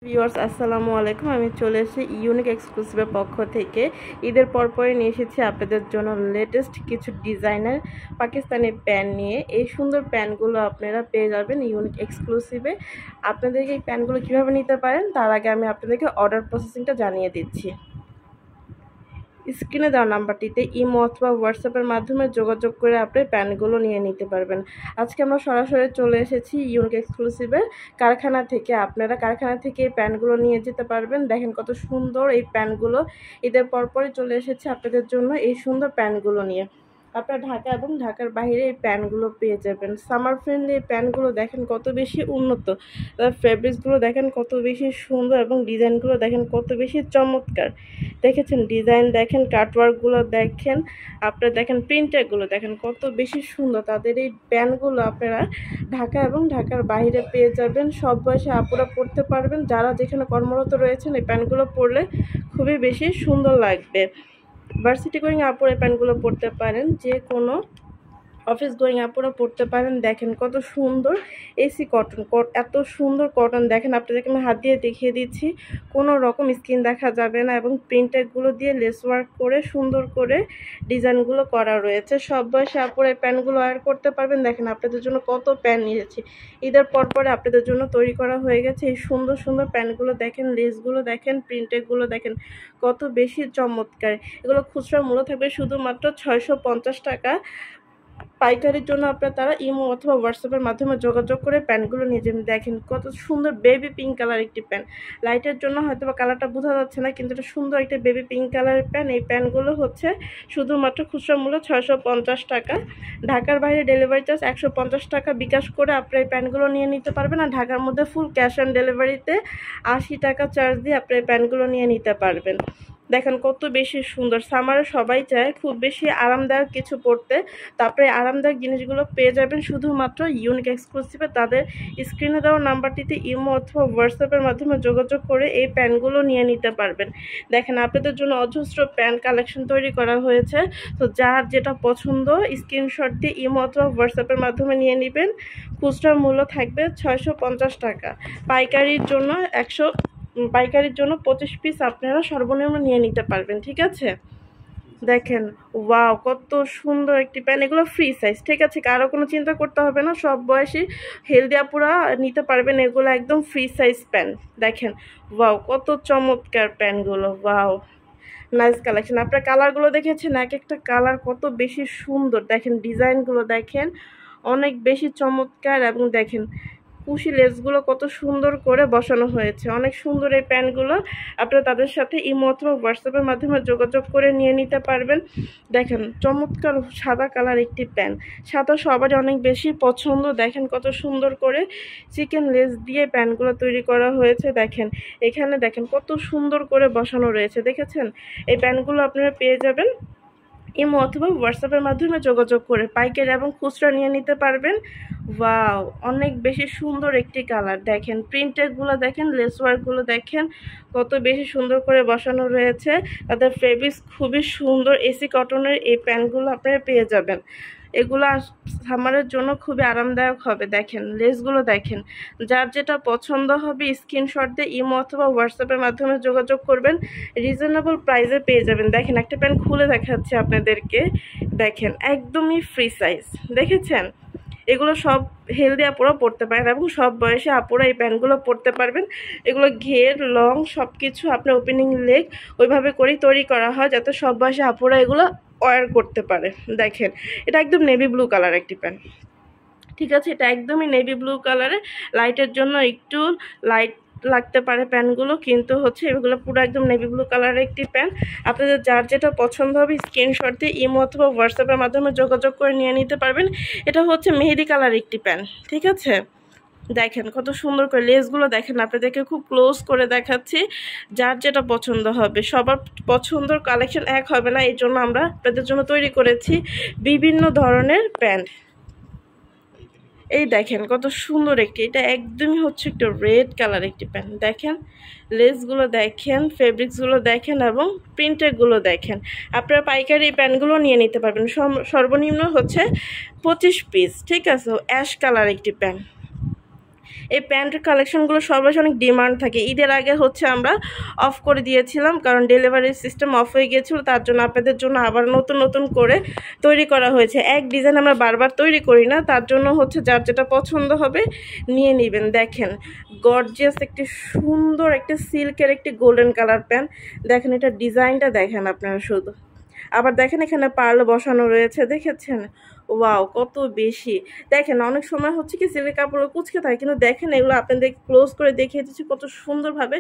Viewers আসসালামু আলাইকুম। আমি চলে এসেছি ইউনিক এক্সক্লুসিভের পক্ষ থেকে। ঈদের পরপরই নিয়ে এসেছি আপনাদের জন্য লেটেস্ট কিছু ডিজাইনার পাকিস্তানি প্যান্ট নিয়ে। এই সুন্দর প্যান্টগুলো আপনারা পেয়ে যাবেন ইউনিক এক্সক্লুসিভে। আপনাদেরকে এই প্যান্টগুলো কীভাবে নিতে পারেন তার আগে আমি আপনাদেরকে অর্ডার প্রসেসিংটা জানিয়ে দিচ্ছি। স্ক্রিনে দেওয়া নাম্বারটিতে ইমো অথবা হোয়াটসঅ্যাপের মাধ্যমে যোগাযোগ করে আপনি প্যান্টগুলো নিয়ে নিতে পারবেন। আজকে আমরা সরাসরি চলে এসেছি ইউনিক এক্সক্লুসিভের কারখানা থেকে। আপনারা কারখানা থেকে এই প্যান্টগুলো নিয়ে যেতে পারবেন। দেখেন কত সুন্দর এই প্যান্টগুলো। ঈদের পরপরই চলে এসেছে আপনাদের জন্য এই সুন্দর প্যান্টগুলো নিয়ে। আপনারা ঢাকা এবং ঢাকার বাইরে এই প্যান্টগুলো পেয়ে যাবেন। সামার ফ্রেন্ডলি এই প্যান্টগুলো দেখেন কত বেশি উন্নত, তার ফেব্রিক্সগুলো দেখেন কত বেশি সুন্দর এবং ডিজাইনগুলো দেখেন কত বেশি চমৎকার। দেখেছেন ডিজাইন দেখেন, কাটওয়ার্কগুলো দেখেন, আপনারা দেখেন প্রিন্টারগুলো দেখেন কত বেশি সুন্দর। তাদের এই প্যান্টগুলো আপনারা ঢাকা এবং ঢাকার বাইরে পেয়ে যাবেন। সব বয়সে আপুরা পরতে পারবেন। যারা যেখানে কর্মরত রয়েছেন এই প্যান্টগুলো পরলে খুবই বেশি সুন্দর লাগবে। ভার্সিটি গোয়িং আপুরা এই প্যান্টগুলো পরতে পারেন, যে কোনো অফিস গোয়িং আপুরা পরতে পারেন। দেখেন কত সুন্দর এসি কটন, এত সুন্দর কটন দেখেন। আপনাদেরকে আমি হাত দিয়ে দেখিয়ে দিচ্ছি, কোনো রকম স্কিন দেখা যাবে না এবং প্রিন্টারগুলো দিয়ে লেস ওয়ার্ক করে সুন্দর করে ডিজাইনগুলো করা রয়েছে। সব বয়সে আপুরা এই প্যান্টগুলো ওয়্যার করতে পারবেন। দেখেন আপনাদের জন্য কত প্যান্ট নিয়েছি ঈদের পরে আপনাদের জন্য তৈরি করা হয়ে গেছে এই সুন্দর সুন্দর প্যান্টগুলো। দেখেন লেসগুলো দেখেন, প্রিন্টারগুলো দেখেন কত বেশি চমৎকার। এগুলো খুচরা মূল্য থাকবে শুধুমাত্র 650 টাকা। পাইকারির জন্য তারা ইমো অথবা হোয়াটসঅ্যাপের মাধ্যমে যোগাযোগ করে প্যান্টগুলো নিয়ে যাবেন। দেখেন কত সুন্দর বেবি পিঙ্ক কালার একটি প্যান্ট। লাইটের জন্য হয়তো বা কালারটা বোঝা যাচ্ছে না, কিন্তু এটা সুন্দর একটা বেবি পিঙ্ক কালারের প্যান্ট। এই প্যান্টগুলো হচ্ছে শুধুমাত্র খুচরা মূল্য 650 টাকা। ঢাকার বাইরে ডেলিভারি চার্জ 150 টাকা বিকাশ করে আপনারা এই প্যান্টগুলো নিয়ে নিতে পারবেন। আর ঢাকার মধ্যে ফুল ক্যাশ অন ডেলিভারিতে 80 টাকা চার্জ দিয়ে আপনারা এই প্যান্টগুলো নিয়ে নিতে পারবেন। দেখেন কত বেশি সুন্দর। সামারে সবাই চায় খুব বেশি আরামদায়ক কিছু পরতে, তারপরে আরামদায়ক জিনিসগুলো পেয়ে যাবেন শুধুমাত্র ইউনিক এক্সক্লুসিভে। তাদের স্ক্রিনে দেওয়া নাম্বারটিতে ইমো অথবা হোয়াটসঅ্যাপের মাধ্যমে যোগাযোগ করে এই প্যান্টগুলো নিয়ে নিতে পারবেন। দেখেন আপনাদের জন্য অজস্র প্যান্ট কালেকশন তৈরি করা হয়েছে। তো যার যেটা পছন্দ স্ক্রিনশট দিয়ে ইমো অথবা হোয়াটসঅ্যাপের মাধ্যমে নিয়ে নেবেন। খুচরার মূল্য থাকবে 650 টাকা। পাইকারির জন্য 25 পিস আপনারা সর্বনিম্ন নিয়ে নিতে পারবেন। ঠিক আছে, দেখেন ওয়াও কত সুন্দর একটি প্যান্ট। এগুলো ফ্রি সাইজ, ঠিক আছে, কারো কোনো চিন্তা করতে হবে না। সব বয়সী হেলদি আপুরা নিতে পারবেন। এগুলো একদম ফ্রি সাইজ প্যান্ট। দেখেন ওয়াও কত চমৎকার প্যান্টগুলো, ওয়াও নাইস কালেকশন। আপনার কালারগুলো দেখেছেন, এক একটা কালার কত বেশি সুন্দর। দেখেন ডিজাইনগুলো দেখেন অনেক বেশি চমৎকার এবং দেখেন কুশি লেসগুলো কত সুন্দর করে বসানো হয়েছে। অনেক সুন্দর এই প্যান্টগুলো। আপনারা তাদের সাথে ইমো অথবা হোয়াটসঅ্যাপের মাধ্যমে যোগাযোগ করে নিয়ে নিতে পারবেন। দেখেন চমৎকার সাদা কালার একটি প্যান্ট। সাদা সবারই অনেক বেশি পছন্দ। দেখেন কত সুন্দর করে চিকেন লেস দিয়ে প্যান্টগুলো তৈরি করা হয়েছে। দেখেন এখানে দেখেন কত সুন্দর করে বসানো রয়েছে। দেখেছেন এই প্যান্টগুলো আপনারা পেয়ে যাবেন ইমো অথবা হোয়াটসঅ্যাপের মাধ্যমে যোগাযোগ করে পাইকারি এবং খুচরা নিয়ে নিতে পারবেন। ওয়াও অনেক বেশি সুন্দর একটি কালার। দেখেন প্রিন্টেরগুলো দেখেন, লেস ওয়ার্কগুলো দেখেন কত বেশি সুন্দর করে বসানো রয়েছে। তাদের ফেব্রিক্স খুবই সুন্দর। এসি কটনের এই প্যান্টগুলো আপনারা পেয়ে যাবেন। এগুলো সামারের জন্য খুবই আরামদায়ক হবে। দেখেন লেসগুলো দেখেন, যার যেটা পছন্দ হবে স্ক্রিনশট দিয়ে ইমো অথবা হোয়াটসঅ্যাপের মাধ্যমে যোগাযোগ করবেন। রিজনেবল প্রাইসে পেয়ে যাবেন। দেখেন একটা প্যান্ট খুলে দেখাচ্ছি আপনাদেরকে। দেখেন একদমই ফ্রি সাইজ। দেখেছেন এগুলো সব হেলদি আপুরা পরতে পারেন এবং সব বয়সে আপুরা এই প্যান্টগুলো পরতে পারবেন। এগুলো ঘের লং সব কিছু আপনার ওপেনিং লেগ ওইভাবে করেই তৈরি করা হয় যাতে সব বয়সে আপুরা এগুলো ওয়্যার করতে পারে। দেখেন এটা একদম নেভি ব্লু কালার একটি প্যান্ট। ঠিক আছে, এটা একদমই নেভি ব্লু কালারে। লাইটের জন্য একটু লাইট লাগতে পারে প্যান্টগুলো, কিন্তু হচ্ছে এগুলো পুরো একদম নেভি ব্লু কালারের একটি প্যান্ট। আপনাদের যার যেটা পছন্দ হবে স্ক্রিনশট দিয়ে ইমো অথবা হোয়াটসঅ্যাপের মাধ্যমে যোগাযোগ করে নিয়ে নিতে পারবেন। এটা হচ্ছে মেহেদি কালার একটি প্যান্ট। ঠিক আছে, দেখেন কত সুন্দর করে লেসগুলো দেখেন। আপনাদেরকে খুব ক্লোজ করে দেখাচ্ছি, যার যেটা পছন্দ হবে। সবার পছন্দর কালেকশন এক হবে না, এই জন্য আমরা আপনাদের জন্য তৈরি করেছি বিভিন্ন ধরনের প্যান্ট। এই দেখেন কত সুন্দর একটি, এটা একদমই হচ্ছে একটা রেড কালার একটি প্যান্ট। দেখেন লেসগুলো দেখেন, ফেব্রিক্সগুলো দেখেন এবং প্রিন্টেরগুলো দেখেন। আপনারা পাইকারি এই প্যান্টগুলো নিয়ে নিতে পারবেন। সর্বনিম্ন হচ্ছে 25 পিস। ঠিক আছে, অ্যাশ কালার একটি প্যান্ট। এই প্যান্টের কালেকশনগুলো সর্বশেষ অনেক ডিমান্ড থাকে। ঈদের আগে হচ্ছে আমরা অফ করে দিয়েছিলাম, কারণ ডেলিভারি সিস্টেম অফ হয়ে গিয়েছিল, তার জন্য আপনাদের জন্য আবার নতুন নতুন করে তৈরি করা হয়েছে। এক ডিজাইন আমরা বারবার তৈরি করি না, তার জন্য হচ্ছে যার যেটা পছন্দ হবে নিয়ে নেবেন। দেখেন গর্জিয়াস একটি সুন্দর একটি সিল্কের একটি গোল্ডেন কালার প্যান্ট। দেখেন এটা ডিজাইনটা দেখেন আপনারা শুধু। আবার দেখেন এখানে পার্ল বসানো রয়েছে, দেখেছেন? ওয়াও কত বেশি। দেখেন অনেক সময় হচ্ছে কি সিল্কের কাপড় কুচকে থাকে, কিন্তু দেখেন এগুলো আপনাদের ক্লোজ করে দেখিয়ে দিচ্ছি কত সুন্দরভাবে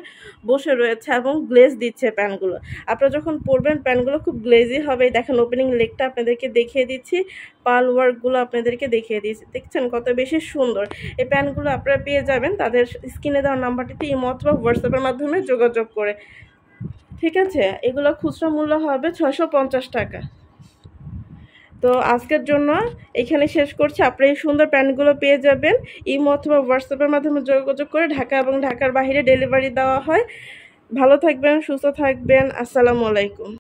বসে রয়েছে এবং গ্লেজ দিচ্ছে প্যান্টগুলো। আপনারা যখন পরবেন প্যান্টগুলো খুব গ্লেজি হবে। দেখেন ওপেনিং লেগটা আপনাদেরকে দেখিয়ে দিচ্ছি, পার্ল ওয়ার্কগুলো আপনাদেরকে দেখিয়ে দিচ্ছি, দেখছেন কত বেশি সুন্দর। এই প্যান্টগুলো আপনারা পেয়ে যাবেন তাদের স্ক্রিনে দেওয়া নাম্বারটিতে ইমো অথবা হোয়াটসঅ্যাপের মাধ্যমে যোগাযোগ করে, ঠিক আছে? এগুলো খুচরা মূল্য হবে 650 টাকা। তো আজকের জন্য এখানে শেষ করছি। আপনারা এই সুন্দর প্যান্টগুলো পেয়ে যাবেন ইমো অথবা হোয়াটসঅ্যাপের মাধ্যমে যোগাযোগ করে। ঢাকা এবং ঢাকার বাইরে ডেলিভারি দেওয়া হয়। ভালো থাকবেন, সুস্থ থাকবেন। আসসালামু আলাইকুম।